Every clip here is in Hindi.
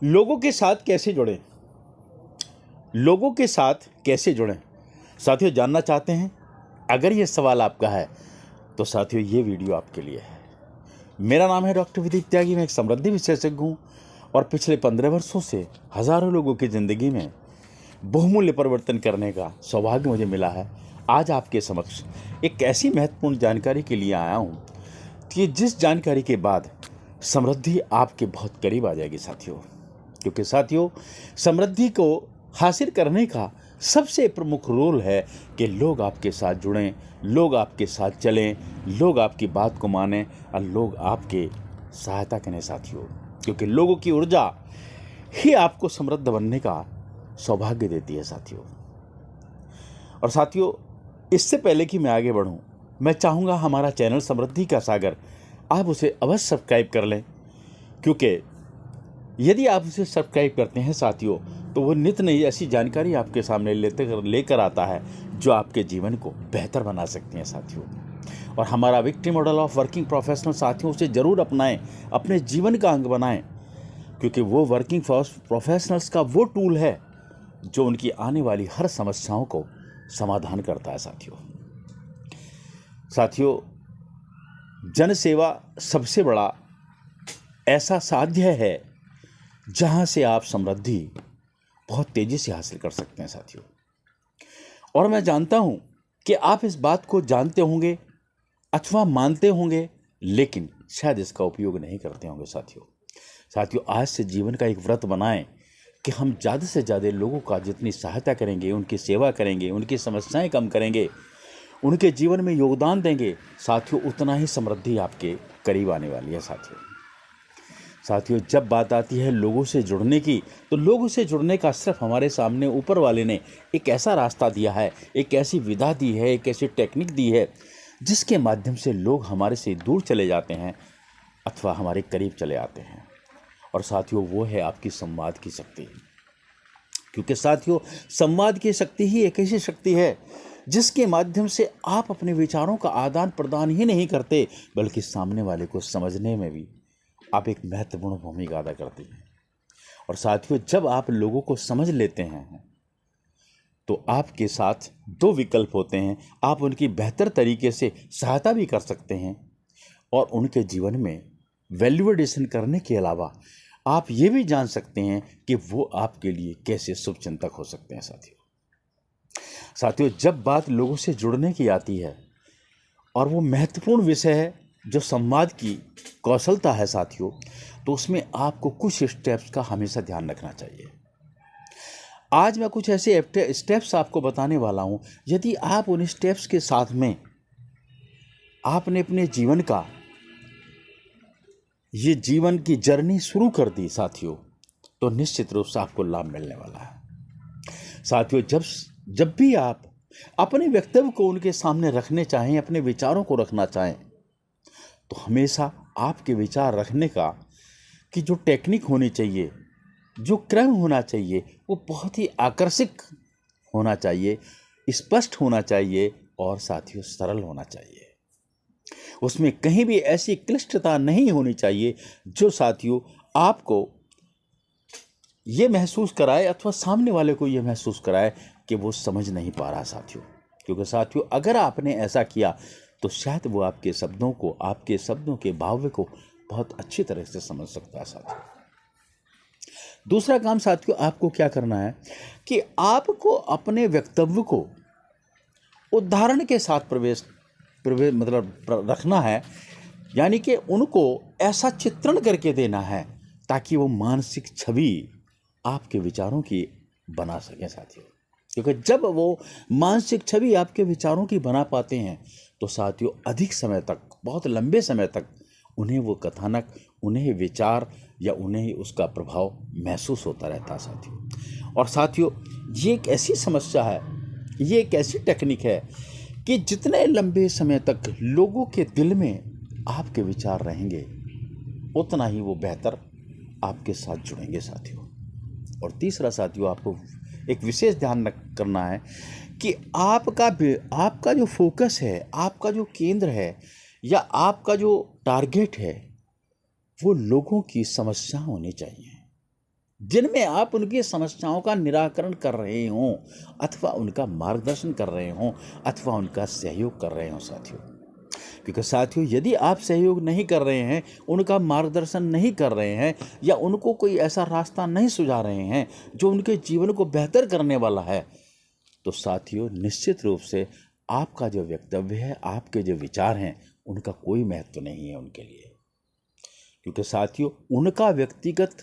लोगों के साथ कैसे जुड़ें? लोगों के साथ कैसे जुड़ें? साथियों, जानना चाहते हैं? अगर ये सवाल आपका है तो साथियों ये वीडियो आपके लिए है। मेरा नाम है डॉक्टर विदीप त्यागी। मैं एक समृद्धि विशेषज्ञ हूँ और पिछले 15 वर्षों से हज़ारों लोगों की ज़िंदगी में बहुमूल्य परिवर्तन करने का सौभाग्य मुझे मिला है। आज आपके समक्ष एक ऐसी महत्वपूर्ण जानकारी के लिए आया हूँ कि जिस जानकारी के बाद समृद्धि आपके बहुत करीब आ जाएगी साथियों। क्योंकि साथियों, समृद्धि को हासिल करने का सबसे प्रमुख रोल है कि लोग आपके साथ जुड़ें, लोग आपके साथ चलें, लोग आपकी बात को मानें और लोग आपके सहायता करें साथियों। क्योंकि लोगों की ऊर्जा ही आपको समृद्ध बनने का सौभाग्य देती है साथियों। और साथियों, इससे पहले कि मैं आगे बढ़ूं, मैं चाहूँगा हमारा चैनल समृद्धि का सागर आप उसे अवश्य सब्सक्राइब कर लें। क्योंकि यदि आप उसे सब्सक्राइब करते हैं साथियों, तो वो नित्य नई ऐसी जानकारी आपके सामने लेकर आता है जो आपके जीवन को बेहतर बना सकती हैं साथियों। और हमारा victory model of working professional साथियों उसे ज़रूर अपनाएं, अपने जीवन का अंग बनाएं। क्योंकि वो वर्किंग प्रोफेशनल्स का वो टूल है जो उनकी आने वाली हर समस्याओं को समाधान करता है साथियों। साथियों, जन सेवा सबसे बड़ा ऐसा साध्य है जहां से आप समृद्धि बहुत तेजी से हासिल कर सकते हैं साथियों। और मैं जानता हूं कि आप इस बात को जानते होंगे अथवा मानते होंगे, लेकिन शायद इसका उपयोग नहीं करते होंगे साथियों, आज से जीवन का एक व्रत बनाएं कि हम ज़्यादा से ज़्यादा लोगों का जितनी सहायता करेंगे, उनकी सेवा करेंगे, उनकी समस्याएं कम करेंगे, उनके जीवन में योगदान देंगे साथियों, उतना ही समृद्धि आपके करीब आने वाली है साथियों। जब बात आती है लोगों से जुड़ने की, तो लोगों से जुड़ने का सिर्फ हमारे सामने ऊपर वाले ने एक ऐसा रास्ता दिया है, एक ऐसी विधा दी है, एक ऐसी टेक्निक दी है जिसके माध्यम से लोग हमारे से दूर चले जाते हैं अथवा हमारे करीब चले आते हैं। और साथियों, वो है आपकी संवाद की शक्ति। क्योंकि साथियों, संवाद की शक्ति ही एक ऐसी शक्ति है जिसके माध्यम से आप अपने विचारों का आदान प्रदान ही नहीं करते, बल्कि सामने वाले को समझने में भी आप एक महत्वपूर्ण भूमिका अदा करते हैं। और साथियों, जब आप लोगों को समझ लेते हैं तो आपके साथ दो विकल्प होते हैं। आप उनकी बेहतर तरीके से सहायता भी कर सकते हैं और उनके जीवन में वैल्यू एडिशन करने के अलावा आप ये भी जान सकते हैं कि वो आपके लिए कैसे शुभचिंतक हो सकते हैं साथियों, जब बात लोगों से जुड़ने की आती है और वो महत्वपूर्ण विषय है जो संवाद की कौशलता है साथियों, तो उसमें आपको कुछ स्टेप्स का हमेशा ध्यान रखना चाहिए। आज मैं कुछ ऐसे स्टेप्स आपको बताने वाला हूं। यदि आप उन स्टेप्स के साथ में आपने अपने जीवन का ये जीवन की जर्नी शुरू कर दी साथियों, तो निश्चित रूप से आपको लाभ मिलने वाला है साथियों। जब भी आप अपने वक्तव्य को उनके सामने रखने चाहें, अपने विचारों को रखना चाहें, तो हमेशा आपके विचार रखने का कि जो टेक्निक होनी चाहिए, जो क्रम होना चाहिए, वो बहुत ही आकर्षक होना चाहिए, स्पष्ट होना चाहिए और साथियों सरल होना चाहिए। उसमें कहीं भी ऐसी क्लिष्टता नहीं होनी चाहिए जो साथियों आपको ये महसूस कराए अथवा सामने वाले को ये महसूस कराए कि वो समझ नहीं पा रहा साथियों। क्योंकि साथियों, अगर आपने ऐसा किया तो शायद वो आपके शब्दों को, आपके शब्दों के भाव को बहुत अच्छी तरह से समझ सकता है साथियों। दूसरा काम साथियों, आपको क्या करना है कि आपको अपने वक्तव्य को उदाहरण के साथ रखना है। यानी कि उनको ऐसा चित्रण करके देना है ताकि वो मानसिक छवि आपके विचारों की बना सकें साथियों। क्योंकि जब वो मानसिक छवि आपके विचारों की बना पाते हैं तो साथियों अधिक समय तक, बहुत लंबे समय तक उन्हें वो कथानक, उन्हें विचार या उन्हें उसका प्रभाव महसूस होता रहता है साथियों। और साथियों, ये एक ऐसी समस्या है, ये एक ऐसी टेक्निक है कि जितने लंबे समय तक लोगों के दिल में आपके विचार रहेंगे, उतना ही वो बेहतर आपके साथ जुड़ेंगे साथियों। और तीसरा साथियों, आपको एक विशेष ध्यान करना है कि आपका जो फोकस है, आपका जो केंद्र है या आपका जो टारगेट है, वो लोगों की समस्या होनी चाहिए। जिनमें आप उनकी समस्याओं का निराकरण कर रहे हों, अथवा उनका मार्गदर्शन कर रहे हों, अथवा उनका सहयोग कर रहे हों साथियों। क्योंकि साथियों, यदि आप सहयोग नहीं कर रहे हैं, उनका मार्गदर्शन नहीं कर रहे हैं, या उनको कोई ऐसा रास्ता नहीं सुझा रहे हैं जो उनके जीवन को बेहतर करने वाला है, तो साथियों निश्चित रूप से आपका जो वक्तव्य है, आपके जो विचार हैं, उनका कोई महत्व नहीं है उनके लिए। क्योंकि साथियों, उनका व्यक्तिगत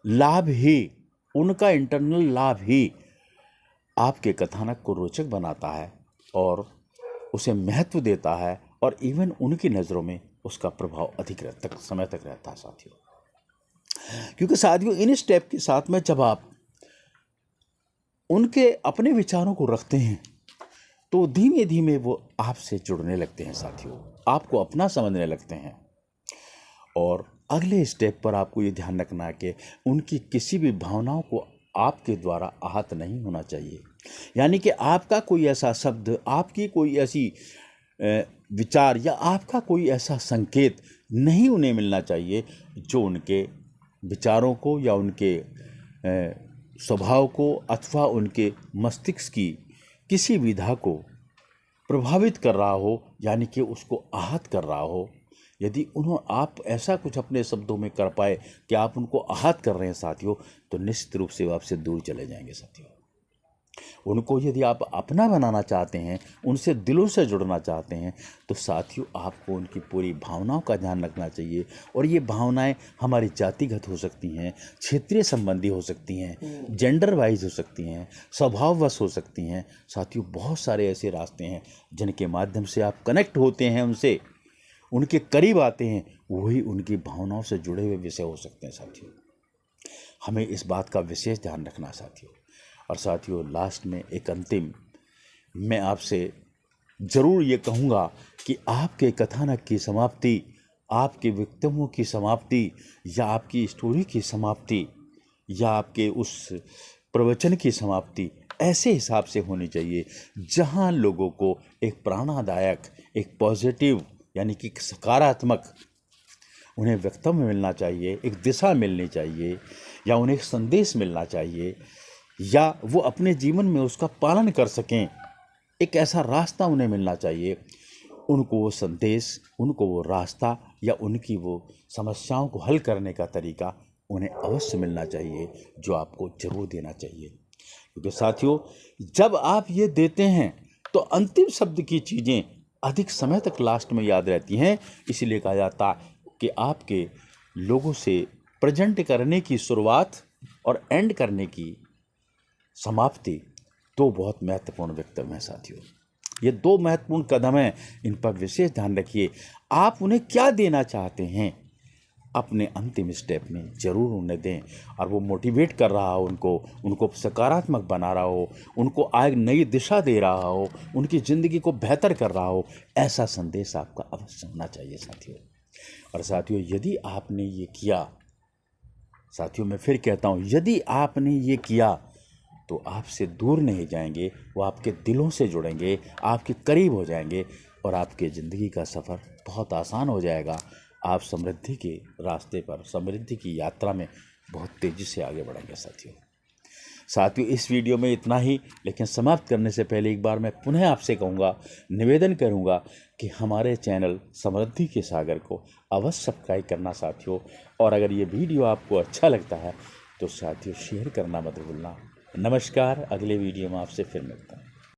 लाभ ही, उनका इंटरनल लाभ ही आपके कथानक को रोचक बनाता है और उसे महत्व देता है, और इवन उनकी नज़रों में उसका प्रभाव अधिक समय तक रहता है साथियों। क्योंकि साथियों, इन स्टेप के साथ में जब आप उनके अपने विचारों को रखते हैं, तो धीमे धीमे वो आपसे जुड़ने लगते हैं साथियों, आपको अपना समझने लगते हैं। और अगले स्टेप पर आपको ये ध्यान रखना है कि उनकी किसी भी भावनाओं को आपके द्वारा आहत नहीं होना चाहिए। यानी कि आपका कोई ऐसा शब्द, आपकी कोई ऐसी विचार, या आपका कोई ऐसा संकेत नहीं उन्हें मिलना चाहिए जो उनके विचारों को, या उनके स्वभाव को, अथवा उनके मस्तिष्क की किसी विधा को प्रभावित कर रहा हो, यानी कि उसको आहत कर रहा हो। यदि आप ऐसा कुछ अपने शब्दों में कर पाए कि आप उनको आहत कर रहे हैं साथियों, तो निश्चित रूप से वो आपसे दूर चले जाएंगे साथियों। उनको यदि आप अपना बनाना चाहते हैं, उनसे दिलों से जुड़ना चाहते हैं, तो साथियों आपको उनकी पूरी भावनाओं का ध्यान रखना चाहिए। और ये भावनाएं हमारी जातिगत हो सकती हैं, क्षेत्रीय संबंधी हो सकती हैं, जेंडर वाइज हो सकती हैं, स्वभाववश हो सकती हैं साथियों। बहुत सारे ऐसे रास्ते हैं जिनके माध्यम से आप कनेक्ट होते हैं उनसे, उनके करीब आते हैं, वही उनकी भावनाओं से जुड़े हुए विषय हो सकते हैं साथियों। हमें इस बात का विशेष ध्यान रखना साथियों। और साथियों, लास्ट में एक अंतिम मैं आपसे ज़रूर ये कहूँगा कि आपके कथानक की समाप्ति, आपके वक्तव्यों की समाप्ति, या आपकी स्टोरी की समाप्ति, या आपके उस प्रवचन की समाप्ति ऐसे हिसाब से होनी चाहिए जहाँ लोगों को एक प्रेरणादायक, एक पॉजिटिव, यानी कि सकारात्मक उन्हें वक्तव्य मिलना चाहिए, एक दिशा मिलनी चाहिए, या उन्हें एक संदेश मिलना चाहिए, या वो अपने जीवन में उसका पालन कर सकें। एक ऐसा रास्ता उन्हें मिलना चाहिए। उनको वो संदेश, उनको वो रास्ता, या उनकी वो समस्याओं को हल करने का तरीका उन्हें अवश्य मिलना चाहिए, जो आपको जरूर देना चाहिए। क्योंकि साथियों, जब आप ये देते हैं तो अंतिम शब्द की चीज़ें अधिक समय तक लास्ट में याद रहती हैं। इसीलिए कहा जाता है कि आपके लोगों से प्रेजेंट करने की शुरुआत और एंड करने की समाप्ति दो बहुत महत्वपूर्ण वक्तव्य हैं साथियों। ये दो महत्वपूर्ण कदम हैं, इन पर विशेष ध्यान रखिए। आप उन्हें क्या देना चाहते हैं, अपने अंतिम स्टेप में ज़रूर उन्हें दें। और वो मोटिवेट कर रहा हो उनको सकारात्मक बना रहा हो, उनको एक नई दिशा दे रहा हो, उनकी ज़िंदगी को बेहतर कर रहा हो, ऐसा संदेश आपका अवश्य होना चाहिए साथियों। और साथियों, यदि आपने ये किया, साथियों मैं फिर कहता हूँ, यदि आपने ये किया तो आपसे दूर नहीं जाएंगे, वो आपके दिलों से जुड़ेंगे, आपके करीब हो जाएंगे, और आपके ज़िंदगी का सफ़र बहुत आसान हो जाएगा। आप समृद्धि के रास्ते पर, समृद्धि की यात्रा में बहुत तेज़ी से आगे बढ़ेंगे साथियों। इस वीडियो में इतना ही, लेकिन समाप्त करने से पहले एक बार मैं पुनः आपसे कहूँगा, निवेदन करूँगा कि हमारे चैनल समृद्धि के सागर को अवश्य सब्सक्राइब करना साथियों। और अगर ये वीडियो आपको अच्छा लगता है तो साथियों शेयर करना मत भूलना। नमस्कार, अगले वीडियो में आपसे फिर मिलता हूँ।